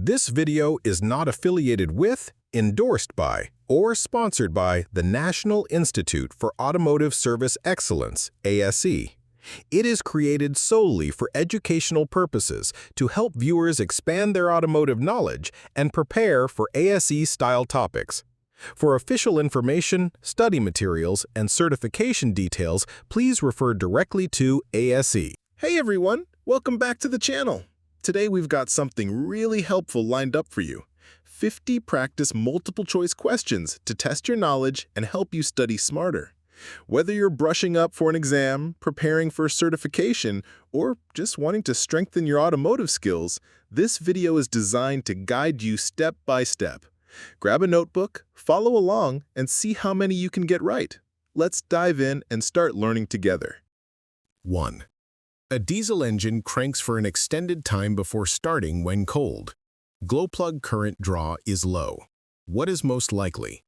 This video is not affiliated with, endorsed by, or sponsored by the National Institute for Automotive Service Excellence, ASE. It is created solely for educational purposes to help viewers expand their automotive knowledge and prepare for ASE-style topics. For official information, study materials, and certification details, please refer directly to ASE. Hey everyone, welcome back to the channel. Today we've got something really helpful lined up for you. 50 practice multiple-choice questions to test your knowledge and help you study smarter. Whether you're brushing up for an exam, preparing for a certification, or just wanting to strengthen your automotive skills, this video is designed to guide you step by step. Grab a notebook, follow along, and see how many you can get right. Let's dive in and start learning together. 1. A diesel engine cranks for an extended time before starting when cold. Glow plug current draw is low. What is most likely?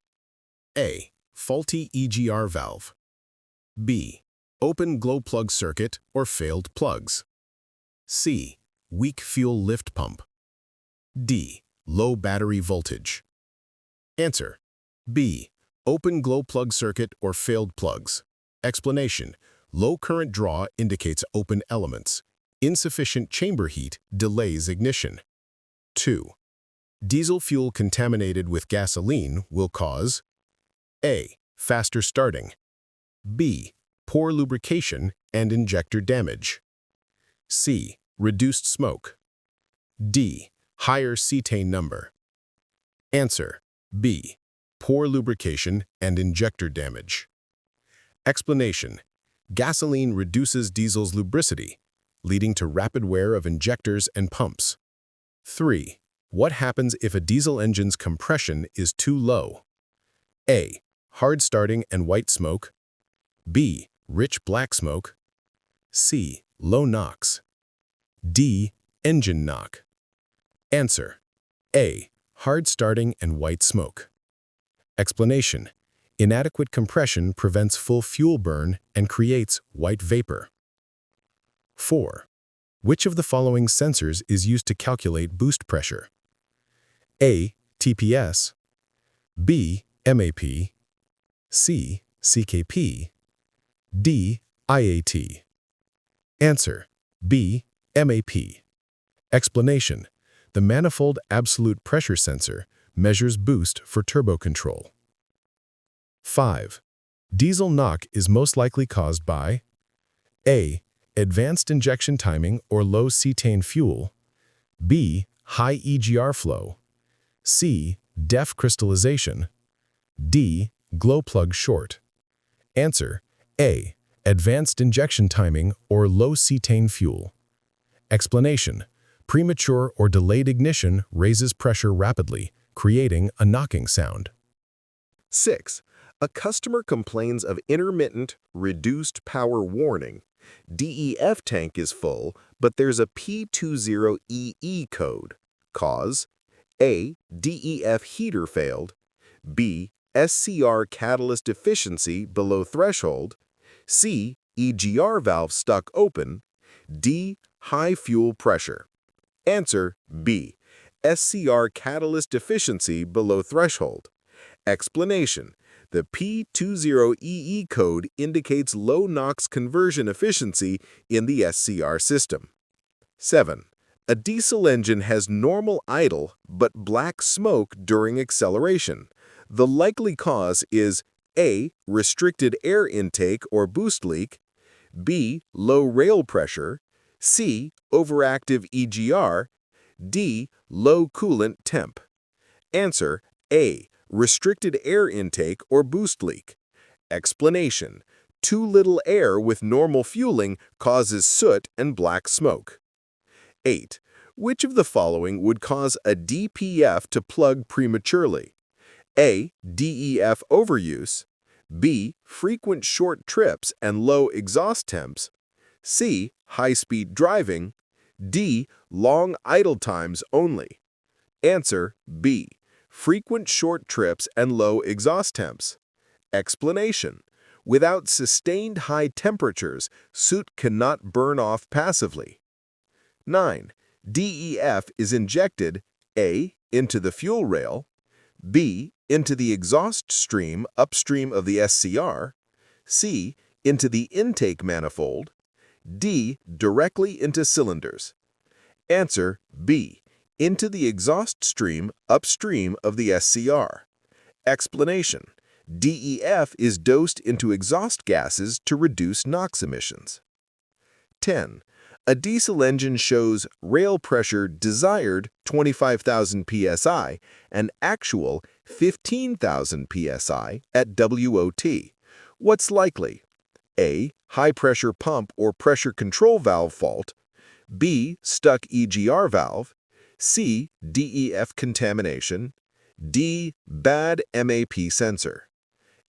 A. Faulty EGR valve. B. Open glow plug circuit or failed plugs. C. Weak fuel lift pump. D. Low battery voltage. Answer: B. Open glow plug circuit or failed plugs. Explanation: low current draw indicates open elements. Insufficient chamber heat delays ignition. 2. Diesel fuel contaminated with gasoline will cause A. Faster starting. B. Poor lubrication and injector damage. C. Reduced smoke. D. Higher cetane number. Answer: B. Poor lubrication and injector damage. Explanation: gasoline reduces diesel's lubricity, leading to rapid wear of injectors and pumps. 3. What happens if a diesel engine's compression is too low? A. Hard starting and white smoke. B. Rich black smoke. C. Low NOx. D. Engine knock. Answer: A. Hard starting and white smoke. Explanation: inadequate compression prevents full fuel burn and creates white vapor. 4. Which of the following sensors is used to calculate boost pressure? A. TPS. B. MAP. C. CKP. D. IAT. Answer: B. MAP. Explanation: the manifold absolute pressure sensor measures boost for turbo control. 5. Diesel knock is most likely caused by A. Advanced injection timing or low cetane fuel. B. High EGR flow. C. DEF crystallization. D. Glow plug short. Answer: A. Advanced injection timing or low cetane fuel. Explanation: premature or delayed ignition raises pressure rapidly, creating a knocking sound. 6. A customer complains of intermittent, reduced power warning. DEF tank is full, but there's a P20EE code. Cause: A. DEF heater failed. B. SCR catalyst efficiency below threshold. C. EGR valve stuck open. D. High fuel pressure. Answer: B. SCR catalyst efficiency below threshold. Explanation: the P20EE code indicates low NOx conversion efficiency in the SCR system. 7. A diesel engine has normal idle but black smoke during acceleration. The likely cause is A. Restricted air intake or boost leak. B. Low rail pressure. C. Overactive EGR. D. Low coolant temp. Answer: A. Restricted air intake or boost leak. Explanation: too little air with normal fueling causes soot and black smoke. 8. Which of the following would cause a DPF to plug prematurely? A. DEF overuse. B. Frequent short trips and low exhaust temps. C. High-speed driving. D. Long idle times only. Answer: B. Frequent short trips and low exhaust temps. Explanation: without sustained high temperatures, soot cannot burn off passively. 9. DEF is injected A. Into the fuel rail. B. Into the exhaust stream upstream of the SCR. C. Into the intake manifold. D. Directly into cylinders. Answer B. Into the exhaust stream upstream of the SCR. Explanation: DEF is dosed into exhaust gases to reduce NOx emissions. 10. A diesel engine shows rail pressure desired 25,000 psi and actual 15,000 psi at WOT. What's likely? A. High-pressure pump or pressure control valve fault. B. Stuck EGR valve. C. DEF contamination. D. Bad MAP sensor.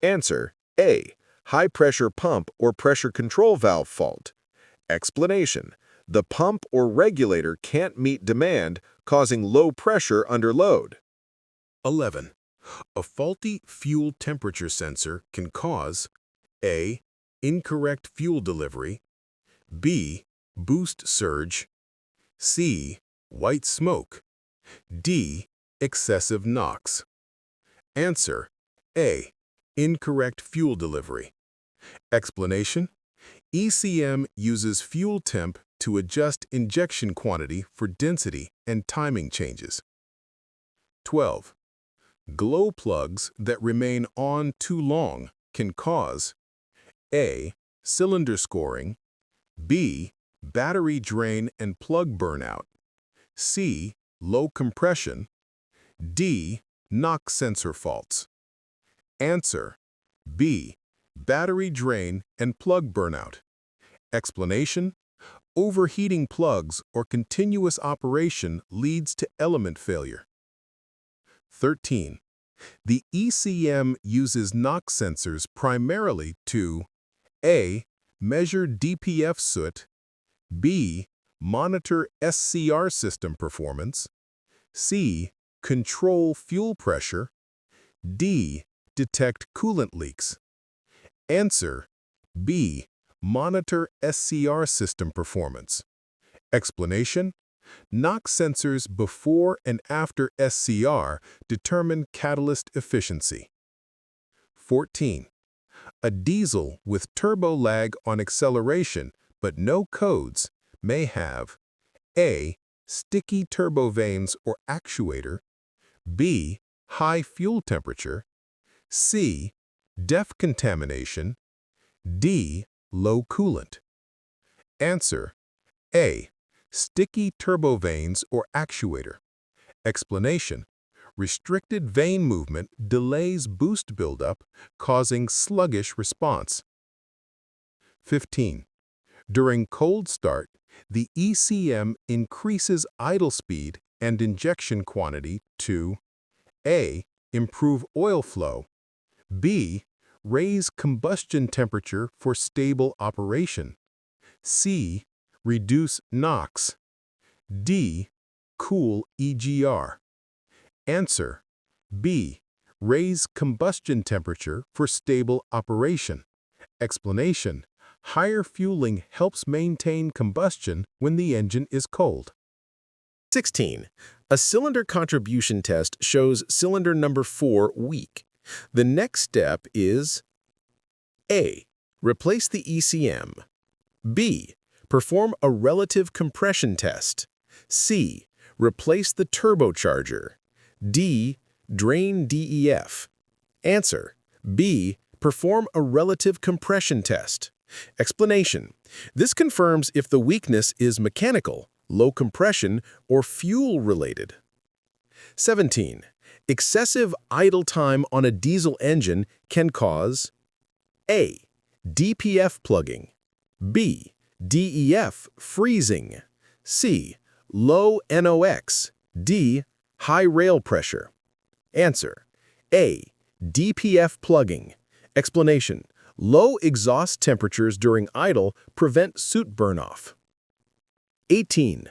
Answer A. High-pressure pump or pressure control valve fault. Explanation: the pump or regulator can't meet demand, causing low pressure under load. 11. A faulty fuel temperature sensor can cause A. Incorrect fuel delivery. B. Boost surge. C. White smoke. D. Excessive NOx. Answer A. Incorrect fuel delivery. Explanation: ECM uses fuel temp to adjust injection quantity for density and timing changes. 12. Glow plugs that remain on too long can cause A. Cylinder scoring. B. Battery drain and plug burnout. C. Low compression. D. NOx sensor faults. Answer B. Battery drain and plug burnout. Explanation: overheating plugs or continuous operation leads to element failure. 13. The ECM uses NOx sensors primarily to A. Measure DPF soot. B. Monitor SCR system performance. C. Control fuel pressure. D. Detect coolant leaks. Answer B. Monitor SCR system performance. Explanation: NOx sensors before and after SCR determine catalyst efficiency. 14. A diesel with turbo lag on acceleration but no codes may have A. Sticky turbo vanes or actuator. B. High fuel temperature. C. DEF contamination. D. Low coolant. Answer A. Sticky turbo vanes or actuator. Explanation: restricted vane movement delays boost buildup, causing sluggish response. 15. During cold start, the ECM increases idle speed and injection quantity to A. Improve oil flow. B. Raise combustion temperature for stable operation. C. Reduce NOx. D. Cool EGR. Answer B. Raise combustion temperature for stable operation. Explanation: higher fueling helps maintain combustion when the engine is cold. 16. A cylinder contribution test shows cylinder number 4 weak. The next step is A. Replace the ECM. B. Perform a relative compression test. C. Replace the turbocharger. D. Drain DEF. Answer B. Perform a relative compression test. Explanation: this confirms if the weakness is mechanical, low compression, or fuel-related. 17. Excessive idle time on a diesel engine can cause A. DPF plugging. B. DEF freezing. C. Low NOx. D. High rail pressure. Answer A. DPF plugging. Explanation: low exhaust temperatures during idle prevent soot burn-off. 18.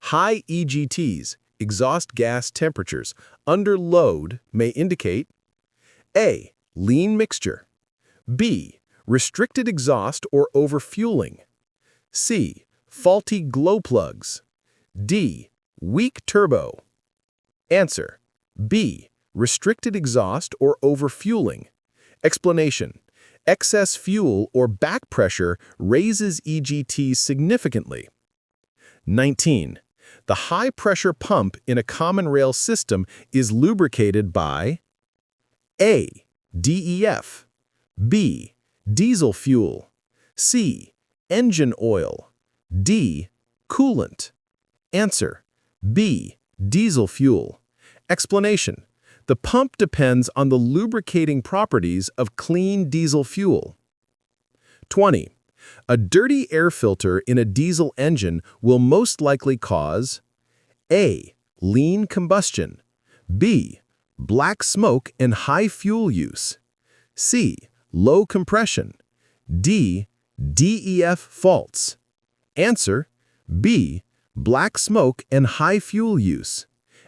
High EGTs, exhaust gas temperatures, under load may indicate A. Lean mixture. B. Restricted exhaust or overfueling. C. Faulty glow plugs. D. Weak turbo. Answer: B. Restricted exhaust or overfueling. Explanation: excess fuel or back pressure raises EGT significantly. 19. The high-pressure pump in a common rail system is lubricated by A. DEF, B. Diesel fuel, C. Engine oil, D. Coolant. Answer: B. Diesel fuel. Explanation: the pump depends on the lubricating properties of clean diesel fuel. 20. A dirty air filter in a diesel engine will most likely cause A. Lean combustion, B. Black smoke and high fuel use, C. Low compression, D. DEF faults. Answer: B. Black smoke and high fuel use.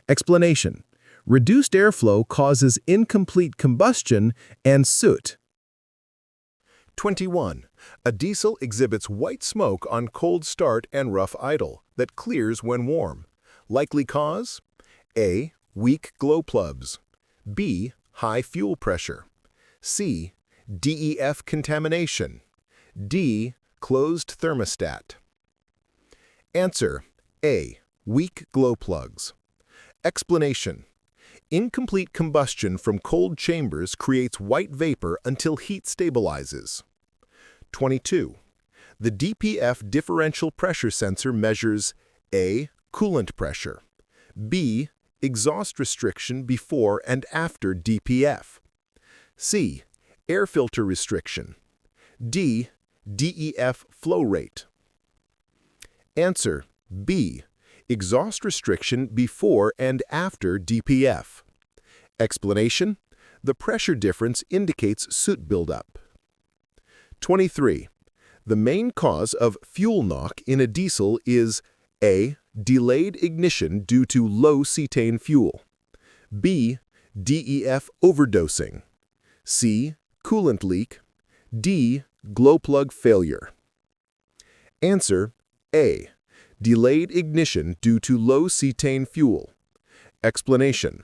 Explanation: reduced airflow causes incomplete combustion and soot. 21. A diesel exhibits white smoke on cold start and rough idle that clears when warm. Likely cause: A. Weak glow plugs, B. High fuel pressure, C. DEF contamination, D. Closed thermostat. Answer: A. Weak glow plugs. Explanation: incomplete combustion from cold chambers creates white vapor until heat stabilizes. 22. The DPF differential pressure sensor measures A. Coolant pressure, B. Exhaust restriction before and after DPF, C. Air filter restriction, D. DEF flow rate. Answer: B. Exhaust restriction before and after DPF. Explanation: the pressure difference indicates soot buildup. 23. The main cause of fuel knock in a diesel is A. Delayed ignition due to low cetane fuel, B. DEF overdosing, C. Coolant leak, D. Glow plug failure. Answer: A. Delayed ignition due to low cetane fuel. Explanation: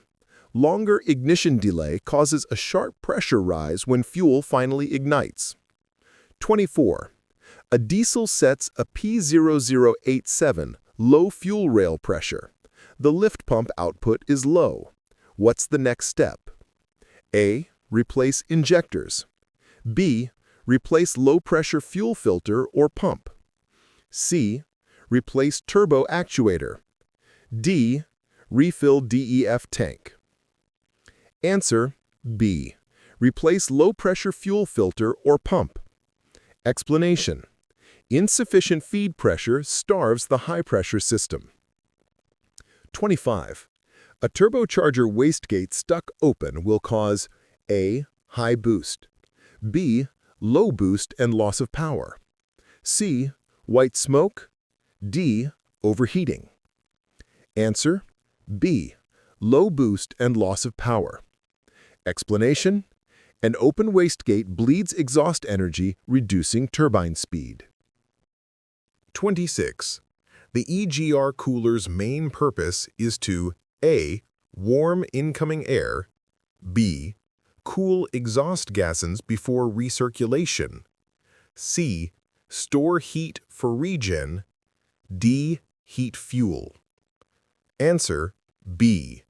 longer ignition delay causes a sharp pressure rise when fuel finally ignites. 24. A diesel sets a P0087 low fuel rail pressure. The lift pump output is low. What's the next step? A. Replace injectors, B. Replace low-pressure fuel filter or pump, C. Replace turbo actuator, D. Refill DEF tank. Answer: B. Replace low-pressure fuel filter or pump. Explanation: insufficient feed pressure starves the high-pressure system. 25. A turbocharger wastegate stuck open will cause A. High boost, B. Low boost and loss of power, C. White smoke, D. Overheating. Answer: B. Low boost and loss of power. Explanation: an open wastegate bleeds exhaust energy, reducing turbine speed. 26. The EGR cooler's main purpose is to A. Warm incoming air, B. Cool exhaust gases before recirculation, C. Store heat for regen, D. Heat fuel. Answer: B.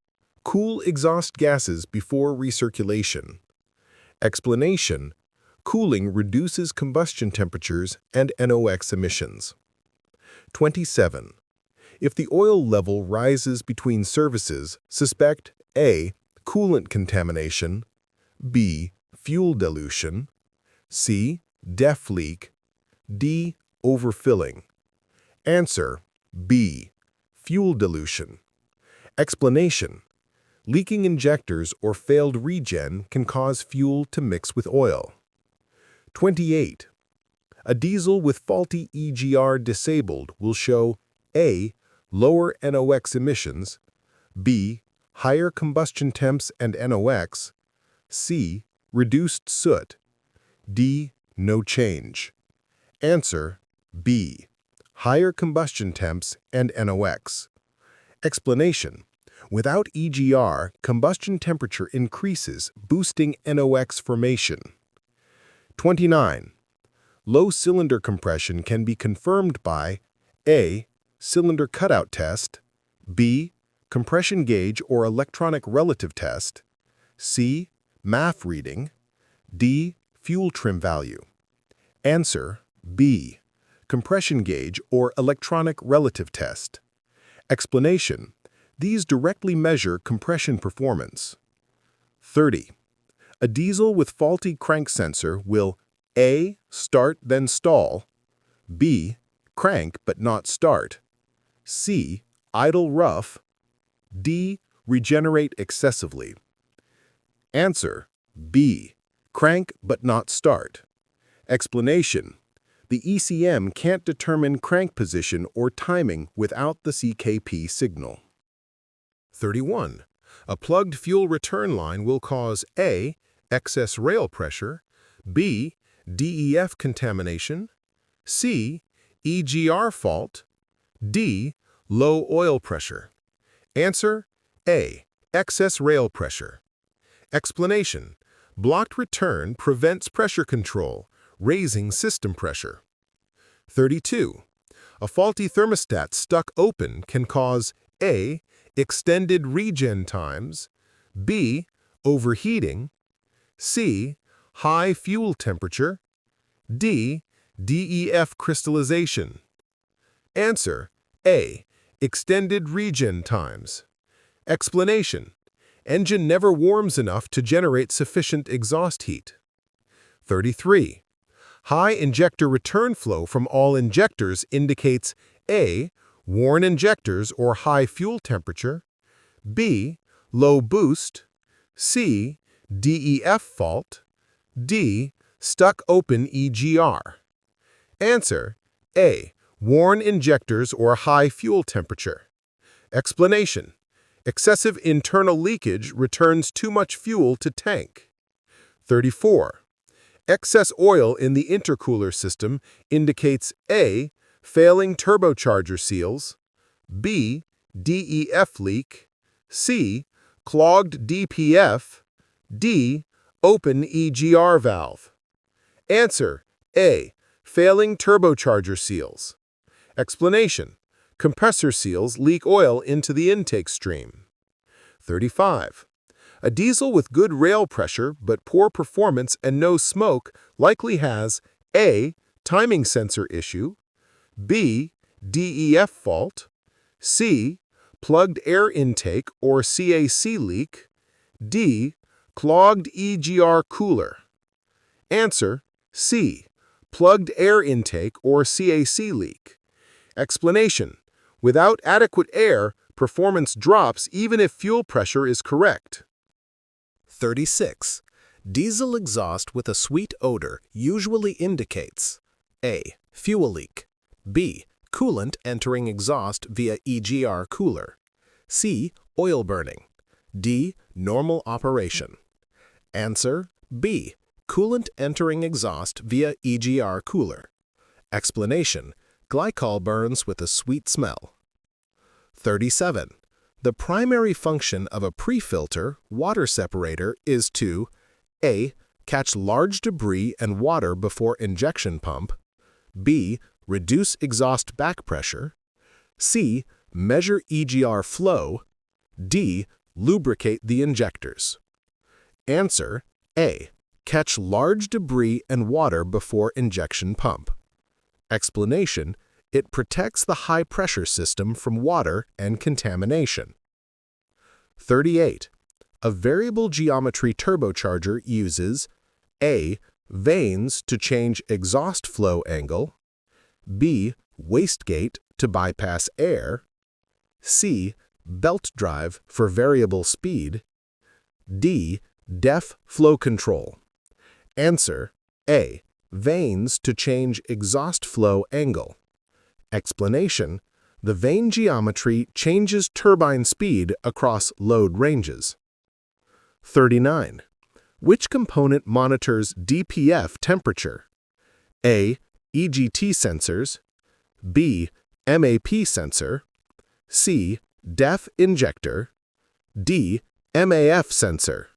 Cool exhaust gases before recirculation. Explanation: cooling reduces combustion temperatures and NOx emissions. 27. If the oil level rises between services, suspect A. Coolant contamination, B. Fuel dilution, C. DEF leak, D. Overfilling. Answer: B. Fuel dilution. Explanation: leaking injectors or failed regen can cause fuel to mix with oil. 28. A diesel with faulty EGR disabled will show A. Lower NOx emissions, B. Higher combustion temps and NOx, C. Reduced soot, D. No change. Answer: B. Higher combustion temps and NOx. Explanation: Without EGR, combustion temperature increases, boosting NOx formation. 29. Low cylinder compression can be confirmed by A. Cylinder cutout test, B. Compression gauge or electronic relative test, C. MAF reading, D. Fuel trim value. Answer B. Compression gauge or electronic relative test. Explanation: these directly measure compression performance. 30. A diesel with faulty crank sensor will A. Start then stall, B. Crank but not start, C. Idle rough, D. Regenerate excessively. Answer B. Crank but not start. Explanation: the ECM can't determine crank position or timing without the CKP signal. 31. A plugged fuel return line will cause A. Excess rail pressure, B. DEF contamination, C. EGR fault, D. Low oil pressure. Answer A. Excess rail pressure. Explanation: blocked return prevents pressure control, raising system pressure. 32. A faulty thermostat stuck open can cause A. Extended regen times, B. Overheating, C. High fuel temperature, D. DEF crystallization. Answer A. Extended regen times. Explanation: engine never warms enough to generate sufficient exhaust heat. 33. High injector return flow from all injectors indicates A. Worn injectors or high fuel temperature, B. Low boost, C. DEF fault, D. Stuck open EGR. Answer A. Worn injectors or high fuel temperature. Explanation: excessive internal leakage returns too much fuel to tank. 34. Excess oil in the intercooler system indicates A. Failing turbocharger seals, B. DEF leak, C. Clogged DPF, D. Open EGR valve. Answer A. Failing turbocharger seals. Explanation: compressor seals leak oil into the intake stream. 35. A diesel with good rail pressure but poor performance and no smoke likely has A. Timing sensor issue, B. DEF fault, C. Plugged air intake or CAC leak, D. Clogged EGR cooler. Answer C. Plugged air intake or CAC leak. Explanation: without adequate air, performance drops even if fuel pressure is correct. 36. Diesel exhaust with a sweet odor usually indicates A. Fuel leak, B. Coolant entering exhaust via EGR cooler, C. Oil burning, D. Normal operation. Answer B. Coolant entering exhaust via EGR cooler. Explanation: glycol burns with a sweet smell. 37. The primary function of a pre-filter water separator is to A. Catch large debris and water before injection pump, B. Reduce exhaust back pressure, C. Measure EGR flow, D. Lubricate the injectors. Answer A. Catch large debris and water before injection pump. Explanation: it protects the high-pressure system from water and contamination. 38. A variable geometry turbocharger uses A. Vanes to change exhaust flow angle, B. Wastegate to bypass air, C. Belt drive for variable speed, D. DEF flow control. Answer A. Vanes to change exhaust flow angle. Explanation: the vane geometry changes turbine speed across load ranges. 39. Which component monitors DPF temperature? A. EGT sensors, B. MAP sensor, C. DEF injector, D. MAF sensor.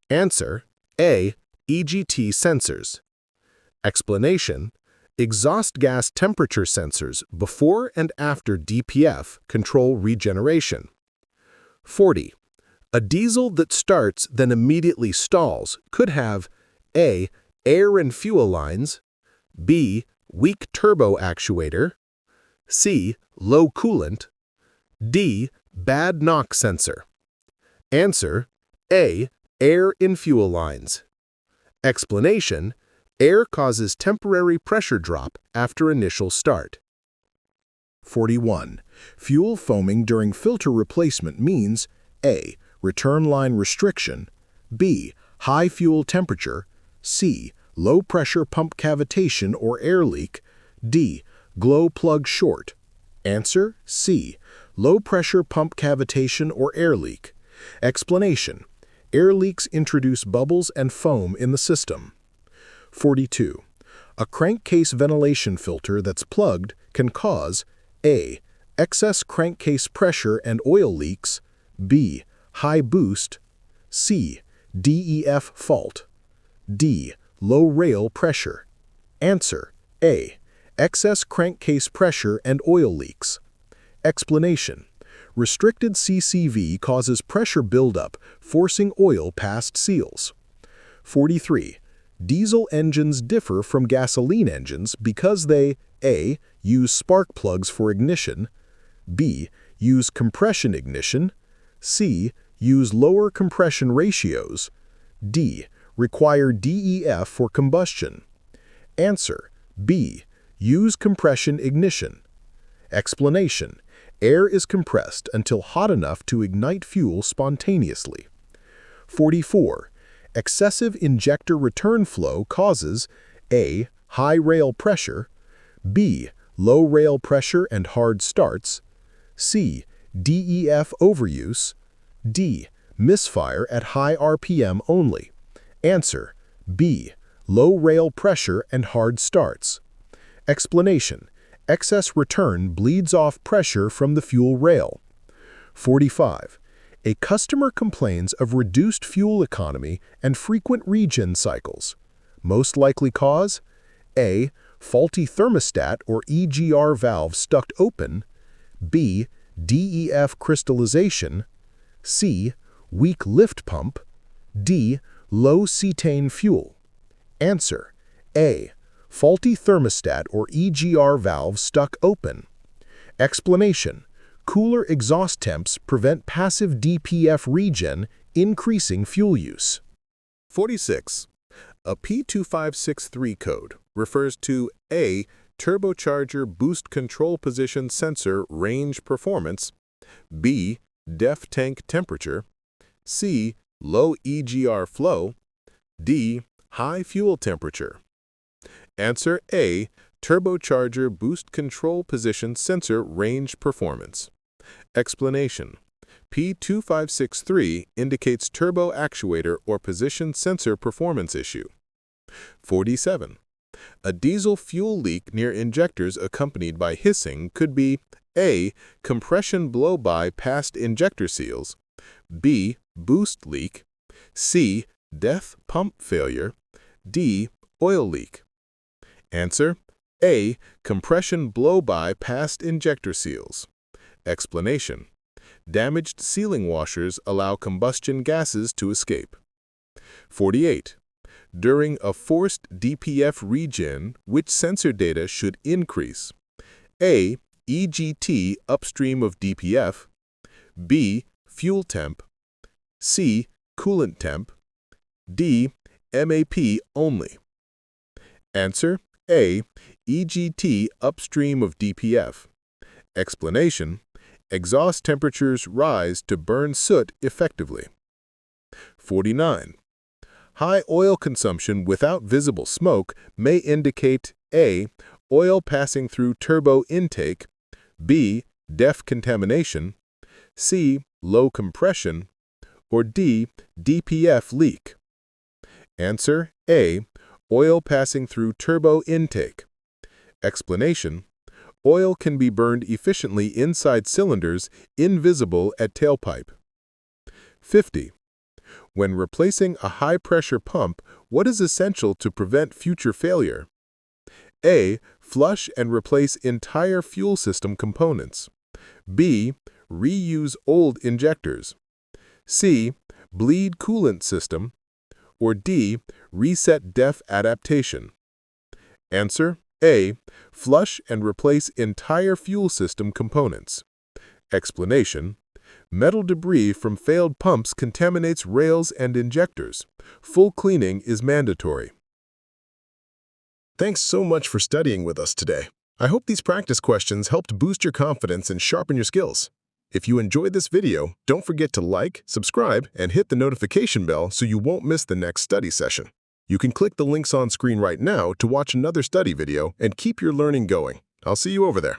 Answer: A. EGT sensors. Explanation: exhaust gas temperature sensors before and after DPF control regeneration. 40. A diesel that starts then immediately stalls could have A. Air and fuel lines, B. Weak turbo actuator, C. Low coolant, D. Bad knock sensor. Answer: A. Air in fuel lines. Explanation: air causes temporary pressure drop after initial start. 41. Fuel foaming during filter replacement means A. Return line restriction, B. High fuel temperature, C. Low pressure pump cavitation or air leak, D. Glow plug short. Answer: C. Low pressure pump cavitation or air leak. Explanation: air leaks introduce bubbles and foam in the system. 42. A crankcase ventilation filter that's plugged can cause A. Excess crankcase pressure and oil leaks, B. High boost, C. DEF fault, D. Low rail pressure. Answer: A. Excess crankcase pressure and oil leaks. Explanation: restricted CCV causes pressure buildup, forcing oil past seals. 43. Diesel engines differ from gasoline engines because they A. Use spark plugs for ignition, B. Use compression ignition, C. Use lower compression ratios, D. Require DEF for combustion. Answer: B. Use compression ignition. Explanation: air is compressed until hot enough to ignite fuel spontaneously. 44. Excessive injector return flow causes A. High rail pressure, B. Low rail pressure and hard starts, C. DEF overuse, D. Misfire at high RPM only. Answer: B. Low rail pressure and hard starts. Explanation: excess return bleeds off pressure from the fuel rail. 45. A customer complains of reduced fuel economy and frequent regen cycles. Most likely cause: A. Faulty thermostat or EGR valve stuck open, B. DEF crystallization, C. Weak lift pump, D. Low cetane fuel. Answer: A. Faulty thermostat or EGR valve stuck open. Explanation: cooler exhaust temps prevent passive DPF regen, increasing fuel use. 46. A P2563 code refers to A. Turbocharger boost control position sensor range performance, B. DEF tank temperature, C. Low EGR flow, D. High fuel temperature. Answer: A. Turbocharger boost control position sensor range performance. Explanation: P2563 indicates turbo actuator or position sensor performance issue. 47. A diesel fuel leak near injectors accompanied by hissing could be A. Compression blow-by past injector seals, B. Boost leak, C. DEF pump failure, D. Oil leak. Answer: A. Compression blow-by past injector seals. Explanation: damaged sealing washers allow combustion gases to escape. 48. During a forced DPF regen, which sensor data should increase? A. EGT upstream of DPF, B. Fuel temp, C. Coolant temp, D. MAP only. Answer: A. EGT upstream of DPF. Explanation: exhaust temperatures rise to burn soot effectively. 49. High oil consumption without visible smoke may indicate A. Oil passing through turbo intake, B. DEF contamination, C. Low compression, or D. DPF leak. Answer: A. Oil passing through turbo intake. Explanation: oil can be burned efficiently inside cylinders, invisible at tailpipe. 50. When replacing a high-pressure pump, what is essential to prevent future failure? A. Flush and replace entire fuel system components. B. Reuse old injectors. C. Bleed coolant system. Or D. Reset DEF adaptation. Answer: A. Flush and replace entire fuel system components. Explanation: metal debris from failed pumps contaminates rails and injectors. Full cleaning is mandatory. Thanks so much for studying with us today. I hope these practice questions helped boost your confidence and sharpen your skills. If you enjoyed this video, don't forget to like, subscribe, and hit the notification bell so you won't miss the next study session. You can click the links on screen right now to watch another study video and keep your learning going. I'll see you over there.